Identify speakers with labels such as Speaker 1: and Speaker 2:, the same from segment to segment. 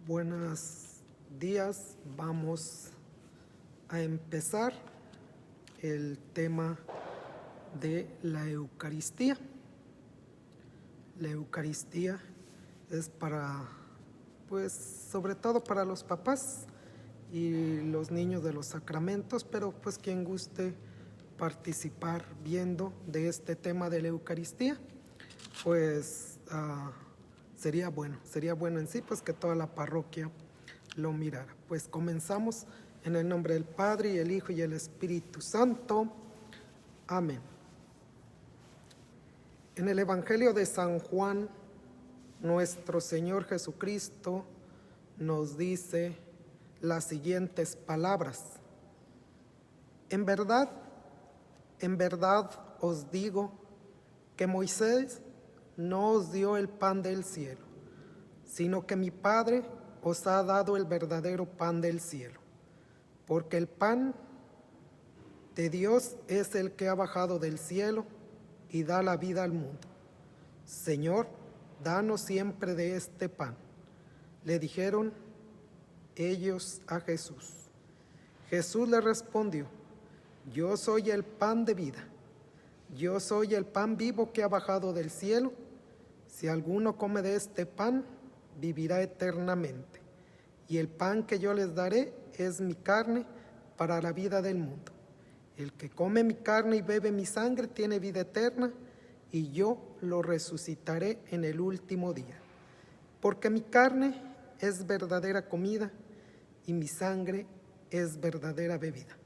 Speaker 1: Buenos días, vamos a empezar el tema de la Eucaristía. La Eucaristía es sobre todo para los papás y los niños de los sacramentos, pero pues quien guste participar viendo de este tema de la Eucaristía, pues sería bueno en sí, pues que toda la parroquia lo mirara. Pues comenzamos en el nombre del Padre, y el Hijo, y el Espíritu Santo. Amén. En el Evangelio de San Juan, nuestro Señor Jesucristo nos dice las siguientes palabras: en verdad os digo que Moisés no os dio el pan del cielo, sino que mi Padre os ha dado el verdadero pan del cielo. Porque el pan de Dios es el que ha bajado del cielo y da la vida al mundo. Señor, danos siempre de este pan. Le dijeron ellos a Jesús. Jesús le respondió: yo soy el pan de vida. Yo soy el pan vivo que ha bajado del cielo. Si alguno come de este pan, vivirá eternamente. Y el pan que yo les daré es mi carne para la vida del mundo. El que come mi carne y bebe mi sangre tiene vida eterna, y yo lo resucitaré en el último día. Porque mi carne es verdadera comida y mi sangre es verdadera bebida.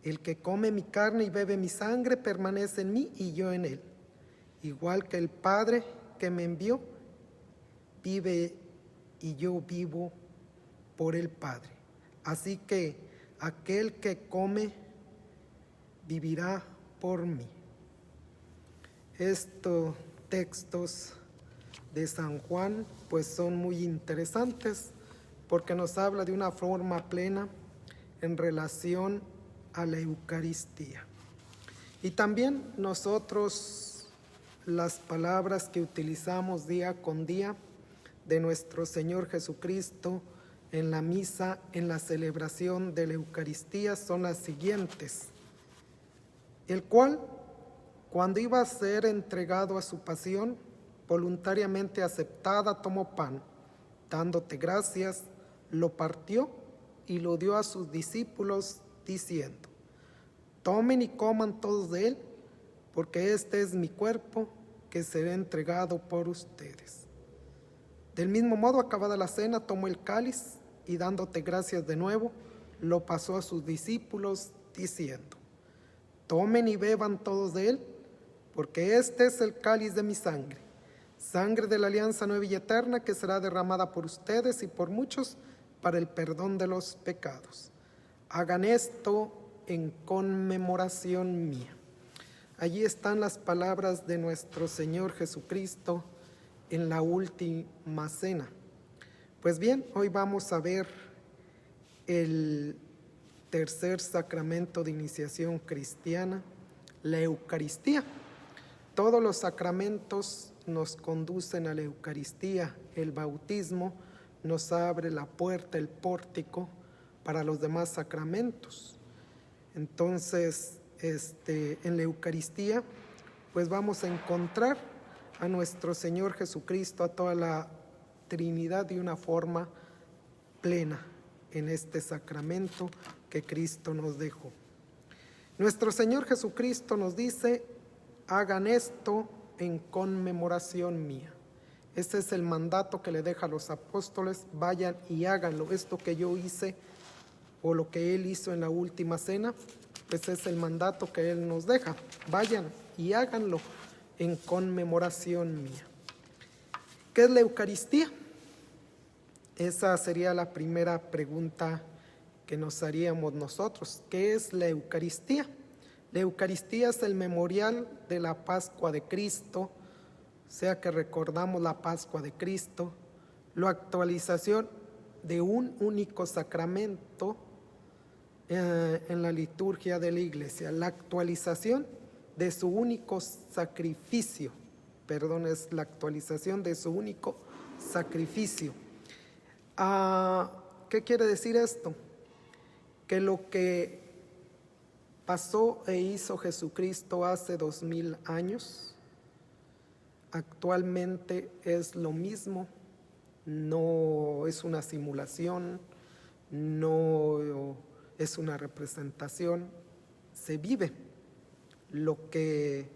Speaker 1: El que come mi carne y bebe mi sangre permanece en mí y yo en él. Igual que el Padre que me envió vive y yo vivo por el Padre. Así que aquel que come vivirá por mí. Estos textos de San Juan pues son muy interesantes porque nos habla de una forma plena en relación a la Eucaristía. Y también nosotros, las palabras que utilizamos día con día de nuestro Señor Jesucristo en la misa, en la celebración de la Eucaristía, son las siguientes: el cual, cuando iba a ser entregado a su pasión, voluntariamente aceptada, tomó pan, dándote gracias, lo partió y lo dio a sus discípulos, diciendo: tomen y coman todos de él, porque este es mi cuerpo que será entregado por ustedes. Del mismo modo, acabada la cena, tomó el cáliz y dándote gracias de nuevo, lo pasó a sus discípulos, diciendo: tomen y beban todos de él, porque este es el cáliz de mi sangre, sangre de la alianza nueva y eterna, que será derramada por ustedes y por muchos para el perdón de los pecados. Hagan esto en conmemoración mía. Allí están las palabras de nuestro Señor Jesucristo en la última cena. Pues bien, hoy vamos a ver el tercer sacramento de iniciación cristiana, la Eucaristía. Todos los sacramentos nos conducen a la Eucaristía. El bautismo nos abre la puerta, el pórtico para los demás sacramentos. Entonces, en la Eucaristía, pues vamos a encontrar a nuestro Señor Jesucristo, a toda la Trinidad de una forma plena en este sacramento que Cristo nos dejó. Nuestro Señor Jesucristo nos dice: hagan esto en conmemoración mía. Este es el mandato que le deja a los apóstoles: vayan y háganlo. Esto que yo hice o lo que Él hizo en la última cena, pues es el mandato que Él nos deja: vayan y háganlo en conmemoración mía. ¿Qué es la Eucaristía? Esa sería la primera pregunta que nos haríamos nosotros. ¿Qué es la Eucaristía? La Eucaristía es el memorial de la Pascua de Cristo, o sea que recordamos la Pascua de Cristo, la actualización de un único sacramento en la liturgia de la Iglesia, la actualización de su único sacrificio, es la actualización de su único sacrificio. ¿Qué quiere decir esto? Que lo que pasó e hizo Jesucristo hace 2000 años, actualmente es lo mismo, no es una simulación, no es una representación, se vive lo que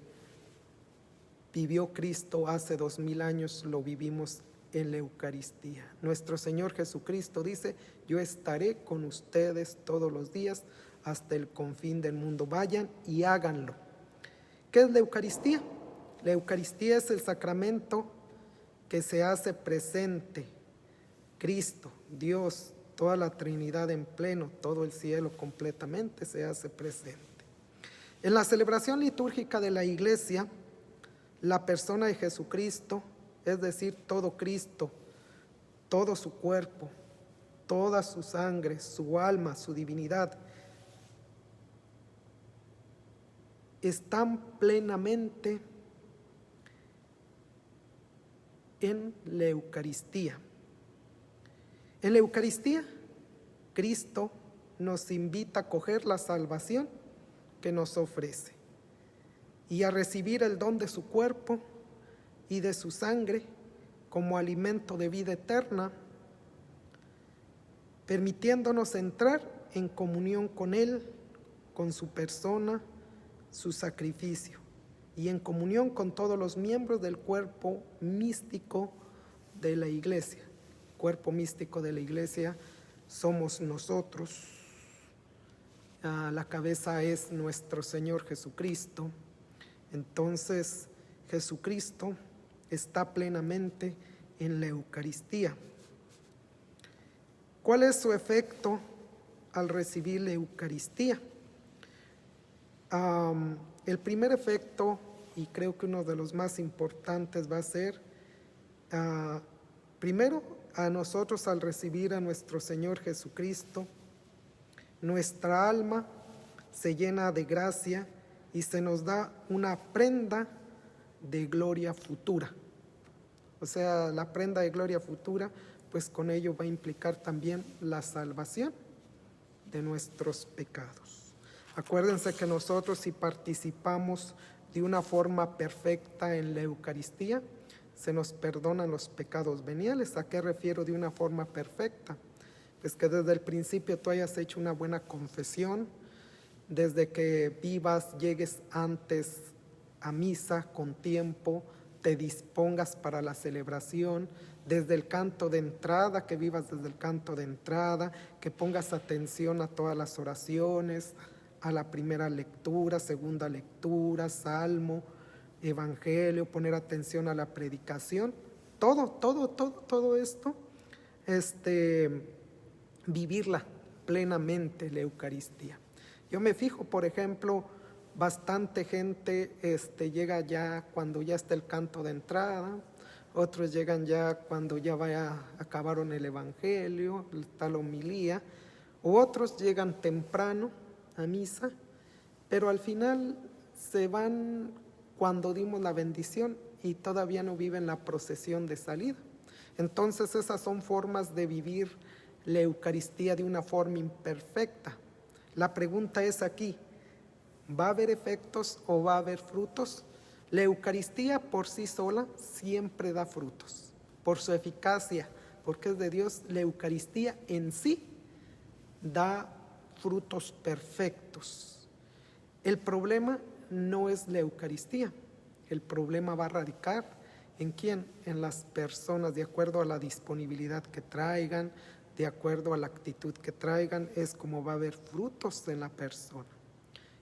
Speaker 1: vivió Cristo hace 2000 años, lo vivimos en la Eucaristía. Nuestro Señor Jesucristo dice: yo estaré con ustedes todos los días hasta el confín del mundo. Vayan y háganlo. ¿Qué es la Eucaristía? La Eucaristía es el sacramento que se hace presente. Cristo, Dios, toda la Trinidad en pleno, todo el cielo completamente se hace presente. En la celebración litúrgica de la Iglesia, la persona de Jesucristo, es decir, todo Cristo, todo su cuerpo, toda su sangre, su alma, su divinidad, están plenamente en la Eucaristía. En la Eucaristía, Cristo nos invita a coger la salvación que nos ofrece y a recibir el don de su cuerpo y de su sangre como alimento de vida eterna, permitiéndonos entrar en comunión con Él, con su persona, su sacrificio, y en comunión con todos los miembros del cuerpo místico de la Iglesia. El cuerpo místico de la Iglesia somos nosotros. La cabeza es nuestro Señor Jesucristo. Entonces, Jesucristo está plenamente en la Eucaristía. ¿Cuál es su efecto al recibir la Eucaristía? El primer efecto, y creo que uno de los más importantes, va a ser, primero, a nosotros al recibir a nuestro Señor Jesucristo, nuestra alma se llena de gracia y se nos da una prenda de gloria futura. O sea, la prenda de gloria futura, pues con ello va a implicar también la salvación de nuestros pecados. Acuérdense que nosotros, si participamos de una forma perfecta en la Eucaristía, se nos perdonan los pecados veniales. ¿A qué refiero de una forma perfecta? Pues que desde el principio tú hayas hecho una buena confesión, desde que vivas, llegues antes a misa con tiempo, te dispongas para la celebración, desde el canto de entrada, que vivas desde el canto de entrada, que pongas atención a todas las oraciones, a la primera lectura, segunda lectura, salmo, evangelio, poner atención a la predicación, todo esto, vivirla plenamente, la Eucaristía. Yo me fijo, por ejemplo, bastante gente llega ya cuando ya está el canto de entrada, otros llegan ya cuando ya acabaron el evangelio, está la homilía, u otros llegan temprano a misa, pero al final se van cuando dimos la bendición y todavía no viven la procesión de salida. Entonces esas son formas de vivir la Eucaristía de una forma imperfecta. La pregunta es aquí: ¿va a haber efectos o va a haber frutos? La Eucaristía por sí sola siempre da frutos, por su eficacia, porque es de Dios. La Eucaristía en sí da frutos perfectos. El problema no es la Eucaristía, el problema va a radicar ¿en quién? En las personas, de acuerdo a la disponibilidad que traigan, de acuerdo a la actitud que traigan, es como va a haber frutos en la persona.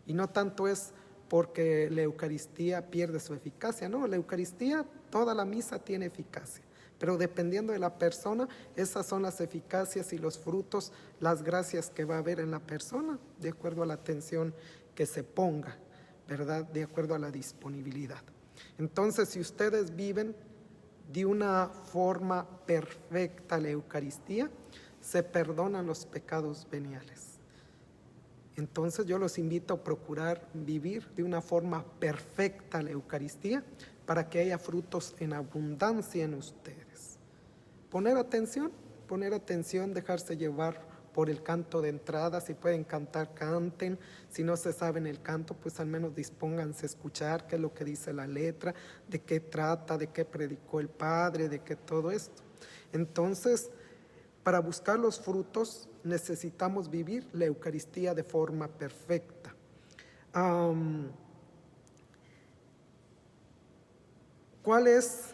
Speaker 1: Y no tanto es porque la Eucaristía pierde su eficacia, no, la Eucaristía, toda la misa tiene eficacia, pero dependiendo de la persona, esas son las eficacias y los frutos, las gracias que va a haber en la persona, de acuerdo a la atención que se ponga, ¿verdad? De acuerdo a la disponibilidad. Entonces, si ustedes viven de una forma perfecta la Eucaristía, se perdonan los pecados veniales. Entonces yo los invito a procurar vivir de una forma perfecta la Eucaristía para que haya frutos en abundancia en ustedes. Poner atención poner atención, dejarse llevar por el canto de entrada. Si pueden cantar, canten. Si no se saben el canto, pues al menos dispónganse a escuchar qué es lo que dice la letra, de qué trata, de qué predicó el Padre, de qué todo esto. Entonces, para buscar los frutos necesitamos vivir la Eucaristía de forma perfecta. ¿Cuál es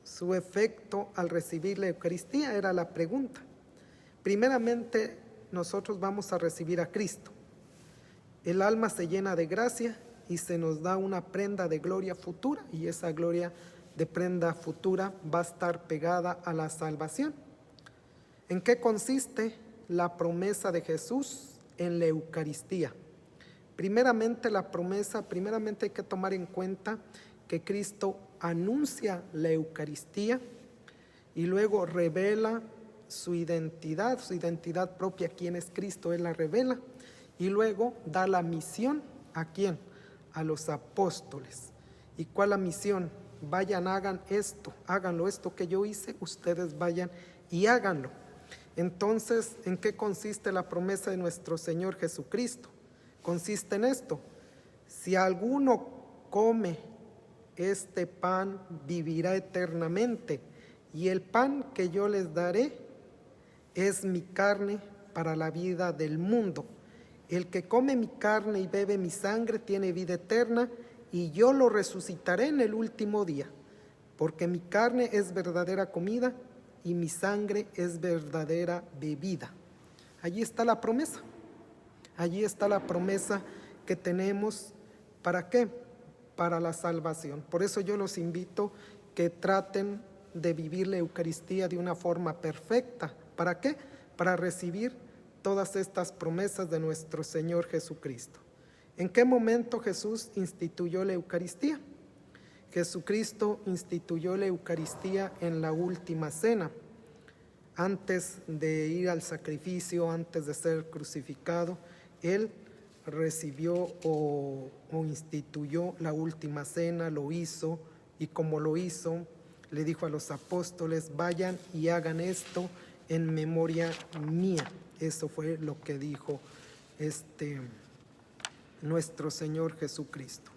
Speaker 1: su efecto al recibir la Eucaristía? Era la pregunta. Primeramente, nosotros vamos a recibir a Cristo. El alma se llena de gracia y se nos da una prenda de gloria futura, y esa gloria de prenda futura va a estar pegada a la salvación. ¿En qué consiste la promesa de Jesús en la Eucaristía? Primeramente hay que tomar en cuenta que Cristo anuncia la Eucaristía y luego revela su identidad propia, quién es Cristo, Él la revela, y luego da la misión, ¿a quién? A los apóstoles. ¿Y cuál la misión? Vayan, hagan esto, háganlo, esto que yo hice, ustedes vayan y háganlo. Entonces, ¿en qué consiste la promesa de nuestro Señor Jesucristo? Consiste en esto: si alguno come este pan, vivirá eternamente, y el pan que yo les daré es mi carne para la vida del mundo. El que come mi carne y bebe mi sangre tiene vida eterna, y yo lo resucitaré en el último día, porque mi carne es verdadera comida y mi sangre es verdadera bebida. Allí está la promesa. Allí está la promesa que tenemos. ¿Para qué? Para la salvación. Por eso yo los invito que traten de vivir la Eucaristía de una forma perfecta. ¿Para qué? Para recibir todas estas promesas de nuestro Señor Jesucristo. ¿En qué momento Jesús instituyó la Eucaristía? Jesucristo instituyó la Eucaristía en la última cena. Antes de ir al sacrificio, antes de ser crucificado, Él recibió o instituyó la última cena, lo hizo, y como lo hizo, le dijo a los apóstoles: vayan y hagan esto en memoria mía. Eso fue lo que dijo nuestro Señor Jesucristo.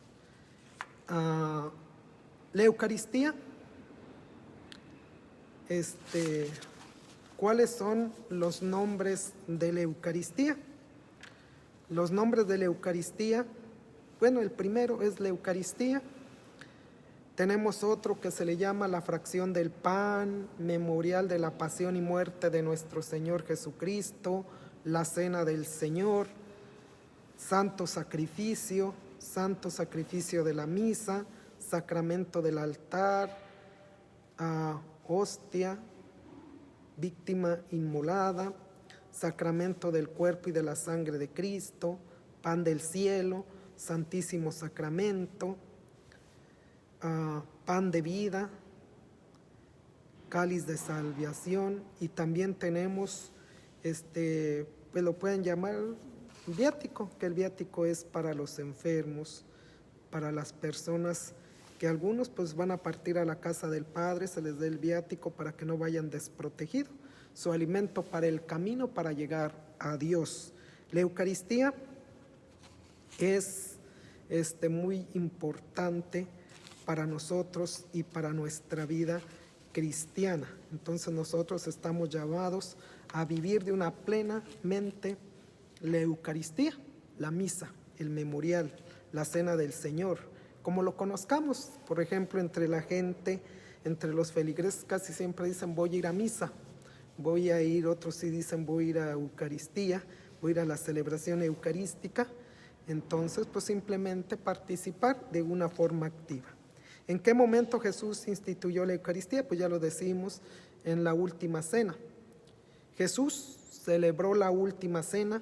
Speaker 1: La Eucaristía, ¿cuáles son los nombres de la Eucaristía? Los nombres de la Eucaristía, bueno, el primero es la Eucaristía. Tenemos otro que se le llama la fracción del pan, memorial de la pasión y muerte de nuestro Señor Jesucristo, la cena del Señor, santo sacrificio de la misa, sacramento del altar, hostia, víctima inmolada, sacramento del cuerpo y de la sangre de Cristo, pan del cielo, santísimo sacramento, pan de vida, cáliz de salvación, y también tenemos, pues lo pueden llamar viático, que el viático es para los enfermos, para las personas que algunos pues van a partir a la casa del Padre, se les da el viático para que no vayan desprotegidos, su alimento para el camino para llegar a Dios. La Eucaristía es muy importante para nosotros y para nuestra vida cristiana. Entonces nosotros estamos llamados a vivir de una plenamente la Eucaristía, la misa, el memorial, la cena del Señor, como lo conozcamos. Por ejemplo, entre la gente, entre los feligreses casi siempre dicen: voy a ir a misa, voy a ir, otros sí dicen: voy a ir a Eucaristía, voy a ir a la celebración eucarística. Entonces, pues simplemente participar de una forma activa. ¿En qué momento Jesús instituyó la Eucaristía? Pues ya lo decimos, en la última cena. Jesús celebró la última cena.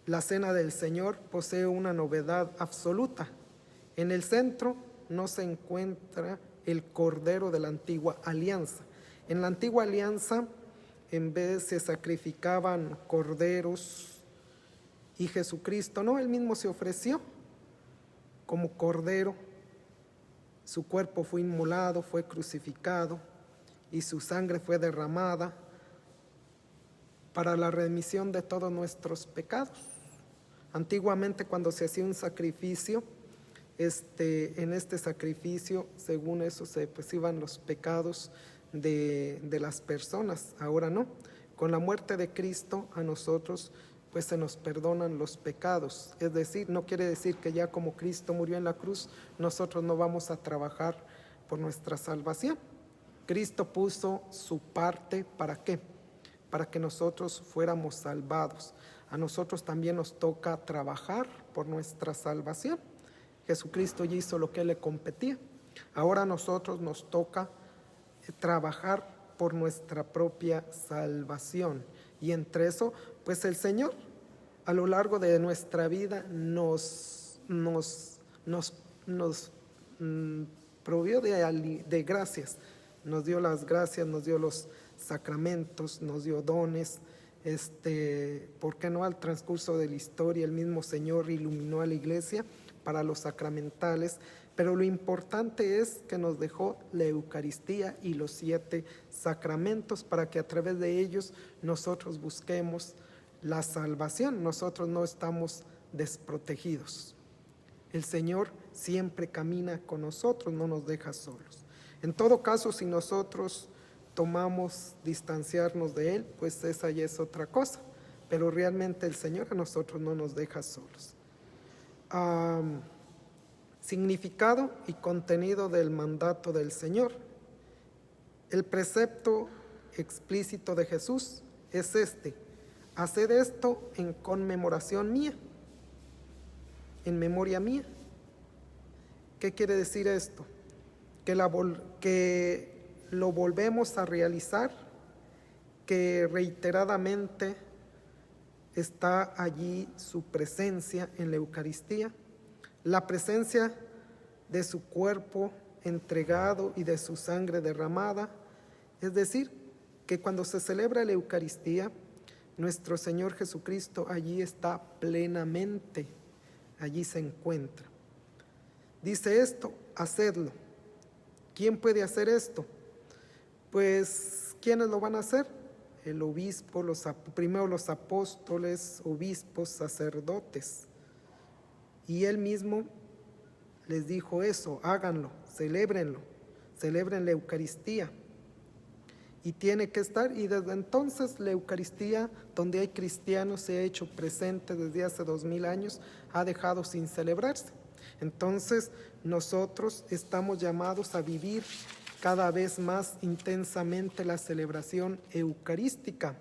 Speaker 1: La cena del Señor posee una novedad absoluta. En el centro no se encuentra el Cordero de la antigua alianza. En la antigua alianza, en vez se sacrificaban corderos, y Jesucristo no, Él mismo se ofreció como cordero. Su cuerpo fue inmolado, fue crucificado, y su sangre fue derramada para la remisión de todos nuestros pecados. Antiguamente, cuando se hacía un sacrificio, en este sacrificio, según eso, pues iban los pecados de las personas. Ahora no. Con la muerte de Cristo, a nosotros pues se nos perdonan los pecados. Es decir, no quiere decir que ya como Cristo murió en la cruz, nosotros no vamos a trabajar por nuestra salvación. Cristo puso su parte, ¿para qué? Para que nosotros fuéramos salvados. A nosotros también nos toca trabajar por nuestra salvación. Jesucristo ya hizo lo que le competía. Ahora a nosotros nos toca trabajar por nuestra propia salvación. Y entre eso, pues el Señor a lo largo de nuestra vida nos provió de gracias, nos dio las gracias, nos dio los sacramentos, nos dio dones. ¿Por qué no? Al transcurso de la historia el mismo Señor iluminó a la iglesia para los sacramentales, pero lo importante es que nos dejó la Eucaristía y los 7 sacramentos para que a través de ellos nosotros busquemos la salvación. Nosotros no estamos desprotegidos. El Señor siempre camina con nosotros, no nos deja solos. En todo caso, si nosotros tomamos distanciarnos de Él, pues esa ya es otra cosa. Pero realmente el Señor a nosotros no nos deja solos. Significado y contenido del mandato del Señor. El precepto explícito de Jesús es haced esto en conmemoración mía, en memoria mía. ¿Qué quiere decir esto? Que lo volvemos a realizar, que reiteradamente está allí su presencia en la Eucaristía, la presencia de su cuerpo entregado y de su sangre derramada. Es decir, que cuando se celebra la Eucaristía, nuestro Señor Jesucristo allí está plenamente, allí se encuentra. Dice esto, hacedlo. ¿Quién puede hacer esto? Pues, ¿quiénes lo van a hacer? El obispo, primero los apóstoles, obispos, sacerdotes. Y Él mismo les dijo eso, háganlo, celebren la Eucaristía. Y tiene que estar, y desde entonces la Eucaristía, donde hay cristianos, se ha hecho presente desde hace 2000 años, ha dejado sin celebrarse. Entonces nosotros estamos llamados a vivir cada vez más intensamente la celebración eucarística.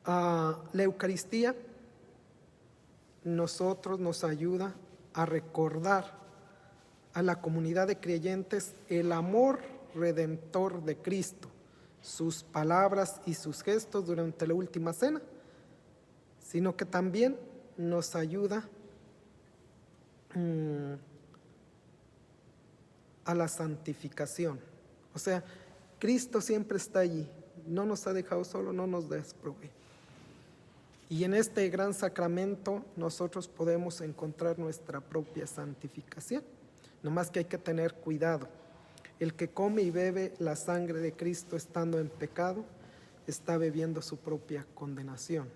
Speaker 1: La Eucaristía nos ayuda a recordar a la comunidad de creyentes el amor redentor de Cristo, sus palabras y sus gestos durante la última cena, sino que también nos ayuda a la santificación. O sea, Cristo siempre está allí, no nos ha dejado solo, no nos desprovee. Y en este gran sacramento nosotros podemos encontrar nuestra propia santificación. Nomás que hay que tener cuidado. El que come y bebe la sangre de Cristo estando en pecado, está bebiendo su propia condenación,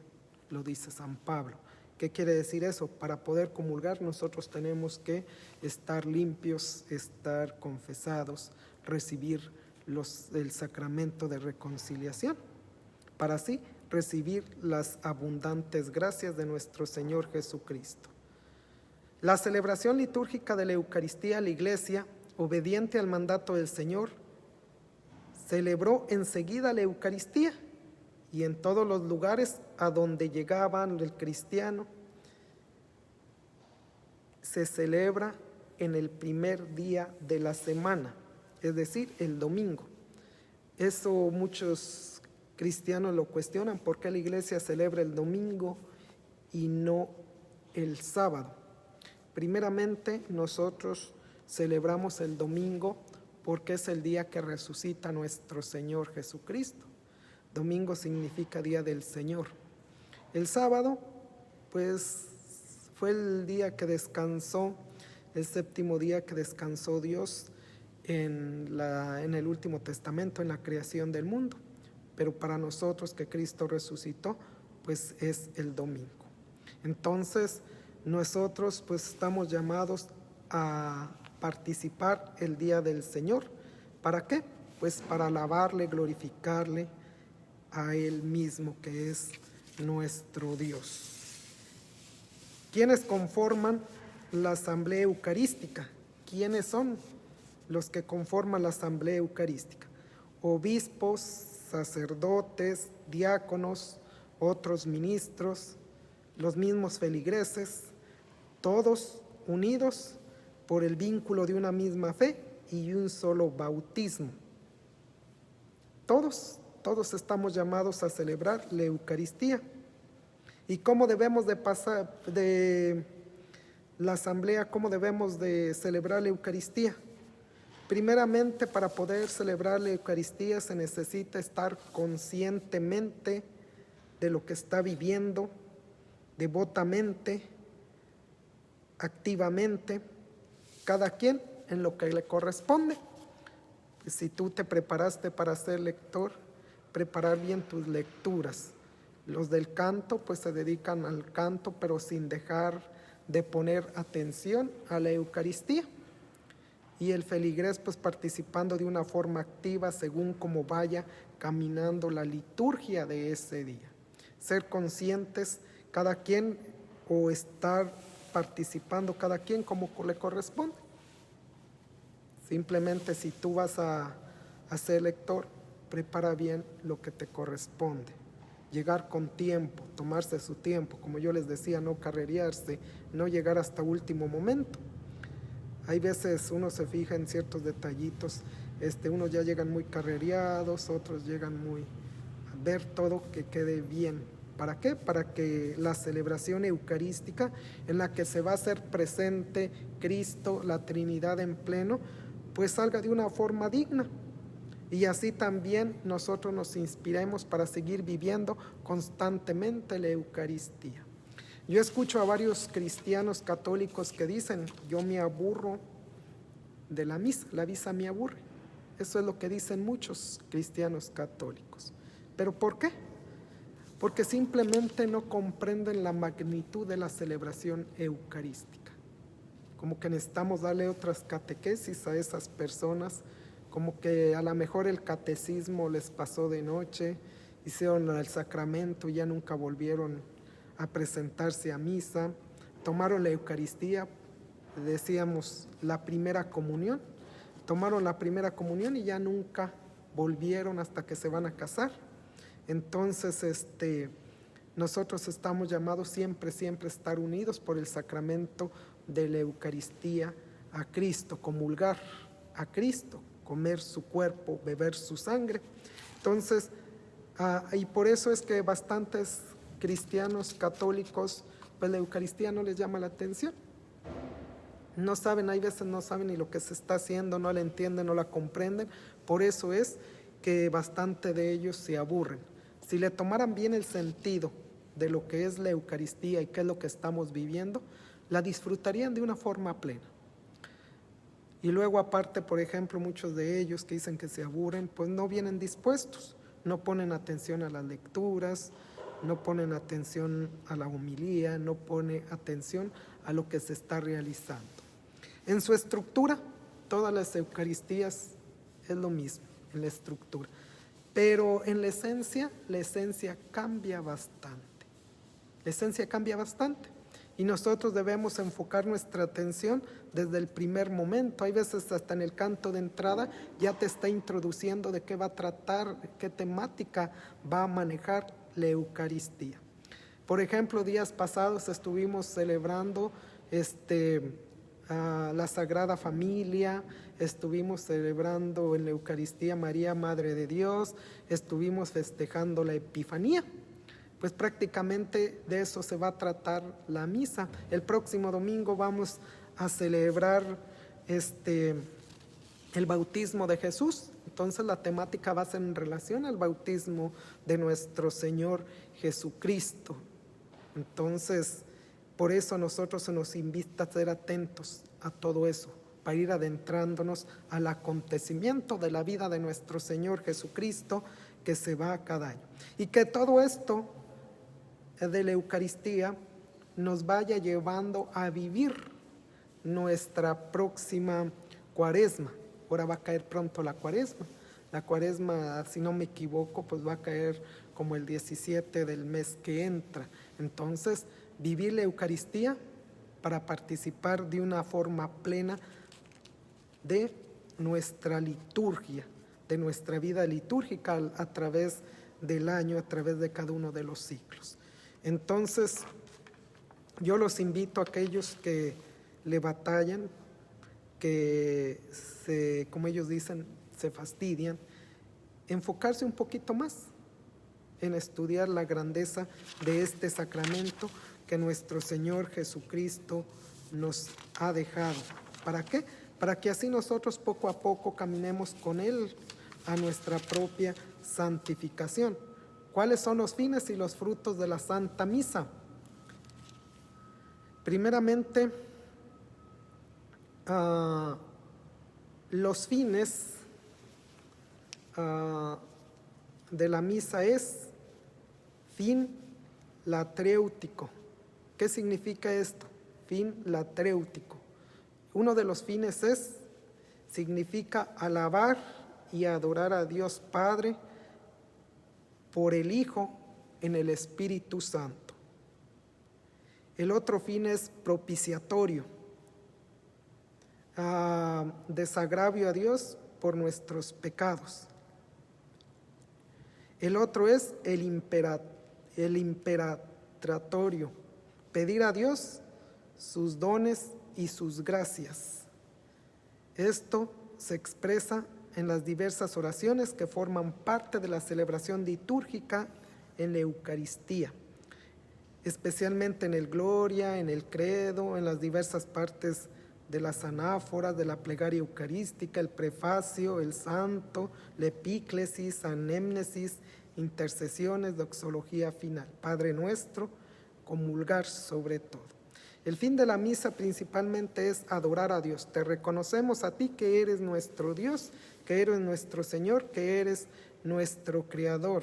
Speaker 1: lo dice San Pablo. ¿Qué quiere decir eso? Para poder comulgar nosotros tenemos que estar limpios, estar confesados, recibir el sacramento de reconciliación, para así recibir las abundantes gracias de nuestro Señor Jesucristo. La celebración litúrgica de la Eucaristía, la Iglesia, obediente al mandato del Señor, celebró enseguida la Eucaristía y en todos los lugares a donde llegaban el cristiano, se celebra en el primer día de la semana, es decir, el domingo. Eso muchos cristianos lo cuestionan, ¿por qué la iglesia celebra el domingo y no el sábado? Primeramente, nosotros celebramos el domingo porque es el día que resucita nuestro Señor Jesucristo. Domingo significa día del Señor. El sábado, pues, fue el día que descansó, el séptimo día que descansó Dios en el Último Testamento, en la creación del mundo. pero para nosotros que Cristo resucitó, pues es el domingo. Entonces, nosotros pues estamos llamados a participar el día del Señor. ¿Para qué? Pues para alabarle, glorificarle a Él mismo, que es nuestro Dios. ¿Quiénes conforman la asamblea eucarística? ¿Quiénes son los que conforman la asamblea eucarística? Obispos, sacerdotes, diáconos, otros ministros, los mismos feligreses, todos unidos por el vínculo de una misma fe y un solo bautismo. Todos estamos llamados a celebrar la Eucaristía. ¿Y cómo debemos de pasar de la asamblea, cómo debemos de celebrar la Eucaristía? Primeramente, para poder celebrar la Eucaristía se necesita estar conscientemente de lo que está viviendo, devotamente, activamente, cada quien en lo que le corresponde. Si tú te preparaste para ser lector, preparar bien tus lecturas. Los del canto pues se dedican al canto, pero sin dejar de poner atención a la Eucaristía. Y el feligrés pues participando de una forma activa según como vaya caminando la liturgia de ese día. Ser conscientes cada quien o estar participando cada quien como le corresponde. Simplemente si tú vas a ser lector, prepara bien lo que te corresponde. Llegar con tiempo, tomarse su tiempo, como yo les decía, no carrerearse, no llegar hasta último momento. Hay veces uno se fija en ciertos detallitos, unos ya llegan muy carrereados, otros llegan muy a ver todo que quede bien. ¿Para qué? Para que la celebración eucarística en la que se va a hacer presente Cristo, la Trinidad en pleno, pues salga de una forma digna. Y así también nosotros nos inspiremos para seguir viviendo constantemente la Eucaristía. Yo escucho a varios cristianos católicos que dicen, yo me aburro de la misa me aburre. Eso es lo que dicen muchos cristianos católicos. ¿Pero por qué? Porque simplemente no comprenden la magnitud de la celebración eucarística. Como que necesitamos darle otras catequesis a esas personas, como que a lo mejor el catecismo les pasó de noche, hicieron el sacramento y ya nunca volvieron a presentarse a misa, tomaron la Eucaristía, decíamos la primera comunión, tomaron la primera comunión y ya nunca volvieron hasta que se van a casar. Entonces, nosotros estamos llamados siempre a estar unidos por el sacramento de la Eucaristía a Cristo, comulgar a Cristo, comer su cuerpo, beber su sangre. Entonces, y por eso es que bastantes cristianos católicos, pues la Eucaristía no les llama la atención. No saben, hay veces no saben ni lo que se está haciendo, no la entienden, no la comprenden. Por eso es que bastante de ellos se aburren. Si le tomaran bien el sentido de lo que es la Eucaristía y qué es lo que estamos viviendo, la disfrutarían de una forma plena. Y luego aparte, por ejemplo, muchos de ellos que dicen que se aburren, pues no vienen dispuestos, no ponen atención a las lecturas, no ponen atención a la homilía, no ponen atención a lo que se está realizando. En su estructura, todas las Eucaristías es lo mismo, en la estructura. Pero en la esencia cambia bastante. La esencia cambia bastante. Y nosotros debemos enfocar nuestra atención desde el primer momento. Hay veces hasta en el canto de entrada ya te está introduciendo de qué va a tratar, qué temática va a manejar la Eucaristía. Por ejemplo, días pasados estuvimos celebrando la Sagrada Familia, estuvimos celebrando en la Eucaristía María, Madre de Dios, estuvimos festejando la Epifanía. Pues prácticamente de eso se va a tratar la misa. El próximo domingo vamos a celebrar el bautismo de Jesús. Entonces la temática va a ser en relación al bautismo de nuestro Señor Jesucristo. Entonces, por eso a nosotros se nos invita a ser atentos a todo eso, para ir adentrándonos al acontecimiento de la vida de nuestro Señor Jesucristo, que se va cada año. Y que todo esto de la Eucaristía nos vaya llevando a vivir nuestra próxima Cuaresma. Ahora va a caer pronto la Cuaresma. La Cuaresma, si no me equivoco, pues va a caer como el 17 del mes que entra. Entonces, vivir la Eucaristía para participar de una forma plena de nuestra liturgia, de nuestra vida litúrgica a través del año, a través de cada uno de los ciclos. Entonces, yo los invito a aquellos que le batallan, que como ellos dicen, se fastidian, enfocarse un poquito más en estudiar la grandeza de este sacramento que nuestro Señor Jesucristo nos ha dejado. ¿Para qué? Para que así nosotros poco a poco caminemos con Él a nuestra propia santificación. ¿Cuáles son los fines y los frutos de la Santa Misa? Primeramente, los fines de la misa es fin latréutico. ¿Qué significa esto? Fin latréutico. Uno de los fines significa alabar y adorar a Dios Padre por el Hijo en el Espíritu Santo. El otro fin es propiciatorio, desagravio a Dios por nuestros pecados. El otro es el imperatratorio, pedir a Dios sus dones y sus gracias. Esto se expresa en las diversas oraciones que forman parte de la celebración litúrgica en la Eucaristía, especialmente en el Gloria, en el Credo, en las diversas partes de las anáforas, de la plegaria eucarística, el prefacio, el santo, la epíclesis, anémnesis, intercesiones, doxología final. Padre nuestro, comulgar sobre todo. El fin de la misa principalmente es adorar a Dios. Te reconocemos a ti que eres nuestro Dios, que eres nuestro Señor, que eres nuestro Creador.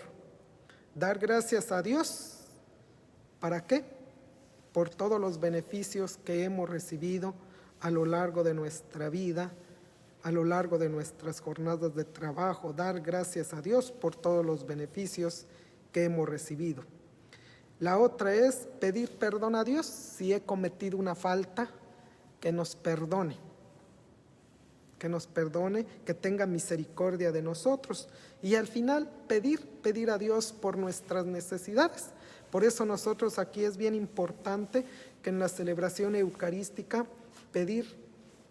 Speaker 1: Dar gracias a Dios. ¿Para qué? Por todos los beneficios que hemos recibido a lo largo de nuestra vida, a lo largo de nuestras jornadas de trabajo. Dar gracias a Dios por todos los beneficios que hemos recibido. La otra es pedir perdón a Dios si he cometido una falta, que nos perdone, que tenga misericordia de nosotros. Y al final pedir a Dios por nuestras necesidades. Por eso nosotros aquí es bien importante que en la celebración eucarística pedir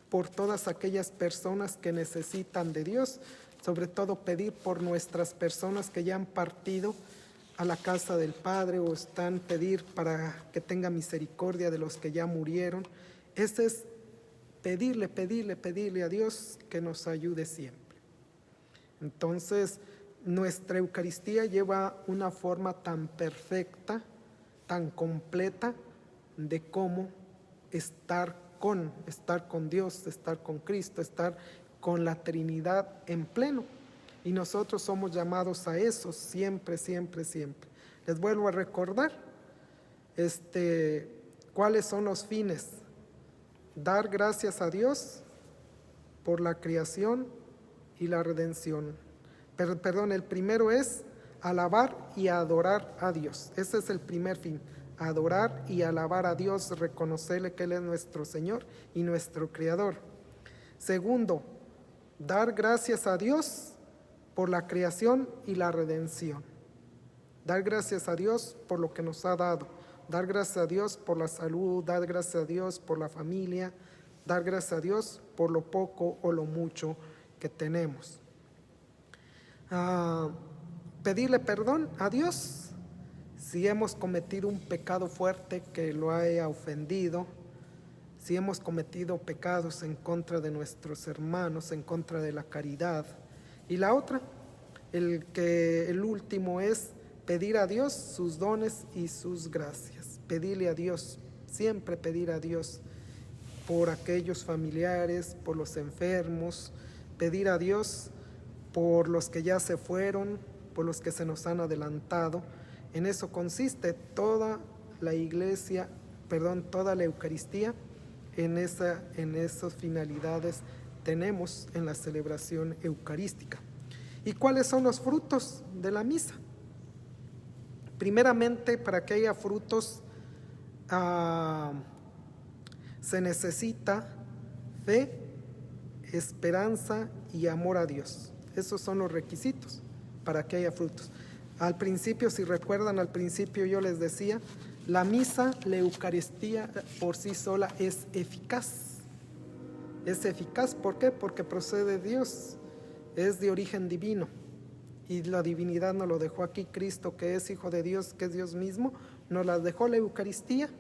Speaker 1: por todas aquellas personas que necesitan de Dios, sobre todo pedir por nuestras personas que ya han partido a la casa del Padre o pedir para que tenga misericordia de los que ya murieron. Ese es pedirle a Dios que nos ayude siempre. Entonces, nuestra Eucaristía lleva una forma tan perfecta, tan completa de cómo estar con Dios, estar con Cristo, estar con la Trinidad en pleno. Y nosotros somos llamados a eso siempre, siempre, siempre. Les vuelvo a recordar cuáles son los fines. Dar gracias a Dios por la creación y la redención. Perdón, el primero es alabar y adorar a Dios. Ese es el primer fin. Adorar y alabar a Dios, reconocerle que Él es nuestro Señor y nuestro Creador. Segundo, dar gracias a Dios por la creación y la redención. Dar gracias a Dios por lo que nos ha dado. Dar gracias a Dios por la salud, dar gracias a Dios por la familia, dar gracias a Dios por lo poco o lo mucho que tenemos. Pedirle perdón a Dios si hemos cometido un pecado fuerte que lo haya ofendido, si hemos cometido pecados en contra de nuestros hermanos, en contra de la caridad. Y la otra, el último es pedir a Dios sus dones y sus gracias. Pedirle a Dios, siempre pedir a Dios por aquellos familiares, por los enfermos, pedir a Dios por los que ya se fueron, por los que se nos han adelantado. En eso consiste toda la iglesia, toda la Eucaristía, en esas finalidades tenemos en la celebración eucarística. ¿Y cuáles son los frutos de la misa? Primeramente, para que haya frutos, se necesita fe, esperanza y amor a Dios. Esos son los requisitos para que haya frutos. Al principio, si recuerdan, al principio yo les decía, la misa, la Eucaristía por sí sola es eficaz. Es eficaz, ¿por qué? Porque procede de Dios, es de origen divino. Y la divinidad nos lo dejó aquí Cristo, que es Hijo de Dios, que es Dios mismo, nos la dejó la Eucaristía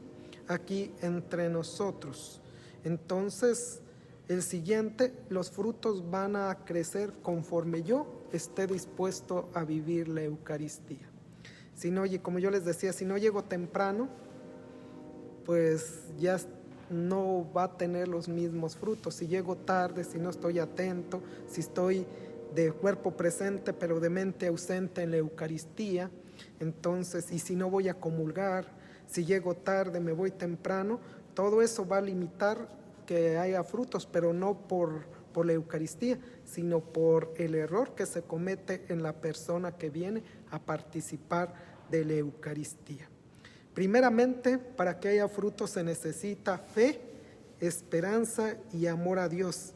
Speaker 1: aquí entre nosotros. Entonces, el siguiente, los frutos van a crecer conforme yo esté dispuesto a vivir la Eucaristía. Si no, como yo les decía, si no llego temprano, pues ya no va a tener los mismos frutos. Si llego tarde, si no estoy atento, si estoy de cuerpo presente pero de mente ausente en la Eucaristía, entonces, y si no voy a comulgar, si llego tarde, me voy temprano, todo eso va a limitar que haya frutos, pero no por la Eucaristía, sino por el error que se comete en la persona que viene a participar de la Eucaristía. Primeramente, para que haya frutos se necesita fe, esperanza y amor a Dios.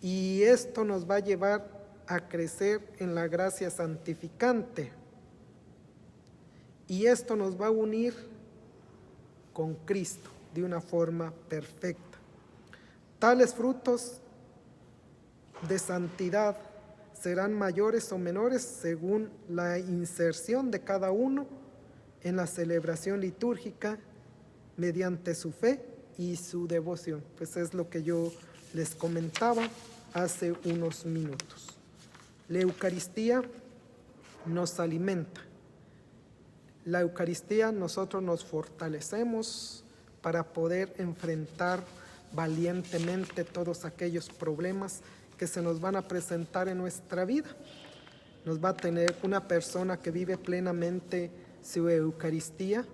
Speaker 1: Y esto nos va a llevar a crecer en la gracia santificante. Y esto nos va a unir con Cristo de una forma perfecta. Tales frutos de santidad serán mayores o menores según la inserción de cada uno en la celebración litúrgica mediante su fe y su devoción. Pues es lo que yo les comentaba hace unos minutos. La Eucaristía nos alimenta. La Eucaristía nosotros nos fortalecemos para poder enfrentar valientemente todos aquellos problemas que se nos van a presentar en nuestra vida. Nos va a tener una persona que vive plenamente su Eucaristía.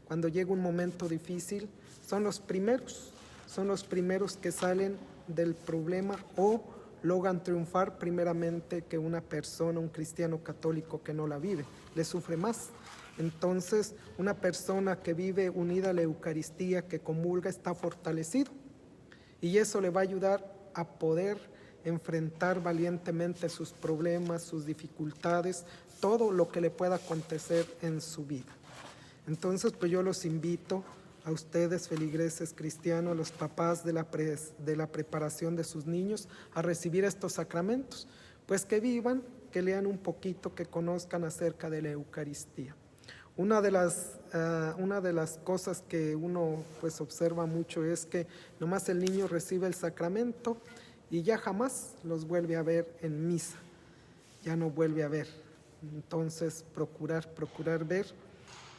Speaker 1: Cuando llega un momento difícil, son los primeros que salen del problema o logran triunfar primeramente que una persona, un cristiano católico que no la vive, le sufre más. Entonces, una persona que vive unida a la Eucaristía, que comulga, está fortalecido. Y eso le va a ayudar a poder enfrentar valientemente sus problemas, sus dificultades, todo lo que le pueda acontecer en su vida. Entonces, pues yo los invito a ustedes, feligreses cristianos, a los papás de la preparación de sus niños, a recibir estos sacramentos, pues que vivan, que lean un poquito, que conozcan acerca de la Eucaristía. Una de las cosas que uno pues observa mucho es que nomás el niño recibe el sacramento y ya jamás los vuelve a ver en misa, ya no vuelve a ver. Entonces procurar ver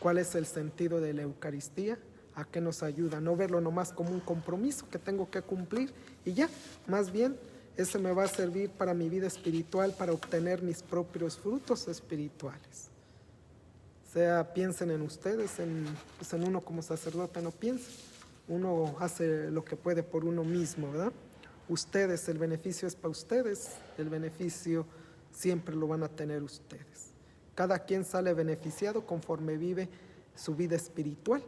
Speaker 1: cuál es el sentido de la Eucaristía, a qué nos ayuda, no verlo nomás como un compromiso que tengo que cumplir y ya, más bien ese me va a servir para mi vida espiritual, para obtener mis propios frutos espirituales. O sea, piensen en ustedes, en uno como sacerdote no piensa, uno hace lo que puede por uno mismo, ¿verdad? Ustedes, el beneficio es para ustedes, el beneficio siempre lo van a tener ustedes. Cada quien sale beneficiado conforme vive su vida espiritual.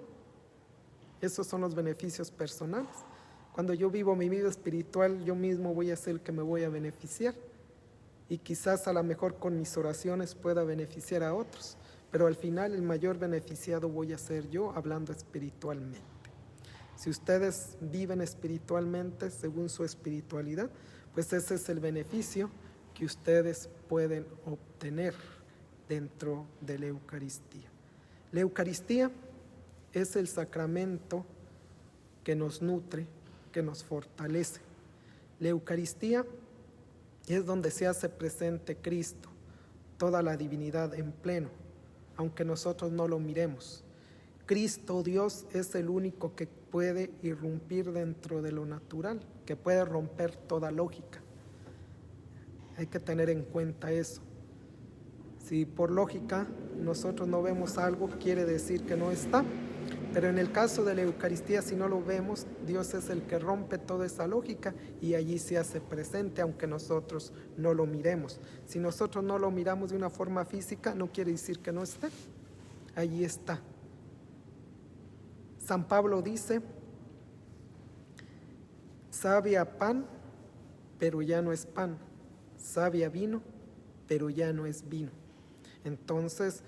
Speaker 1: Esos son los beneficios personales. Cuando yo vivo mi vida espiritual, yo mismo voy a ser el que me voy a beneficiar. Y quizás a lo mejor con mis oraciones pueda beneficiar a otros. Pero al final el mayor beneficiado voy a ser yo, hablando espiritualmente. Si ustedes viven espiritualmente según su espiritualidad, pues ese es el beneficio que ustedes pueden obtener dentro de la Eucaristía. La Eucaristía es el sacramento que nos nutre, que nos fortalece. La Eucaristía es donde se hace presente Cristo, toda la divinidad en pleno, aunque nosotros no lo miremos. Cristo, Dios, es el único que puede irrumpir dentro de lo natural, que puede romper toda lógica. Hay que tener en cuenta eso. Si por lógica nosotros no vemos algo, quiere decir que no está. Pero en el caso de la Eucaristía, si no lo vemos, Dios es el que rompe toda esa lógica y allí se hace presente, aunque nosotros no lo miremos. Si nosotros no lo miramos de una forma física, no quiere decir que no esté. Allí está. San Pablo dice, sabe a pan, pero ya no es pan. Sabe a vino, pero ya no es vino. Entonces,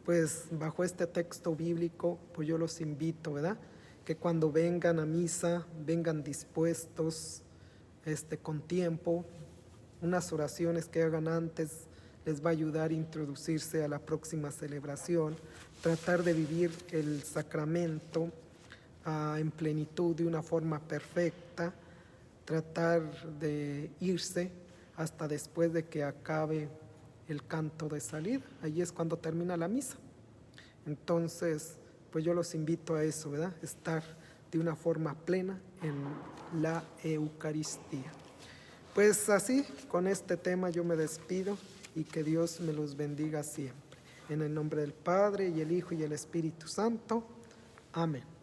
Speaker 1: pues bajo este texto bíblico, pues yo los invito, ¿verdad? Que cuando vengan a misa, vengan dispuestos, con tiempo. Unas oraciones que hagan antes les va a ayudar a introducirse a la próxima celebración, tratar de vivir el sacramento en plenitud de una forma perfecta, tratar de irse hasta después de que acabe el canto de salida. Allí es cuando termina la misa. Entonces, pues yo los invito a eso, ¿verdad? Estar de una forma plena en la Eucaristía. Pues así, con este tema yo me despido y que Dios me los bendiga siempre. En el nombre del Padre, y el Hijo, y el Espíritu Santo. Amén.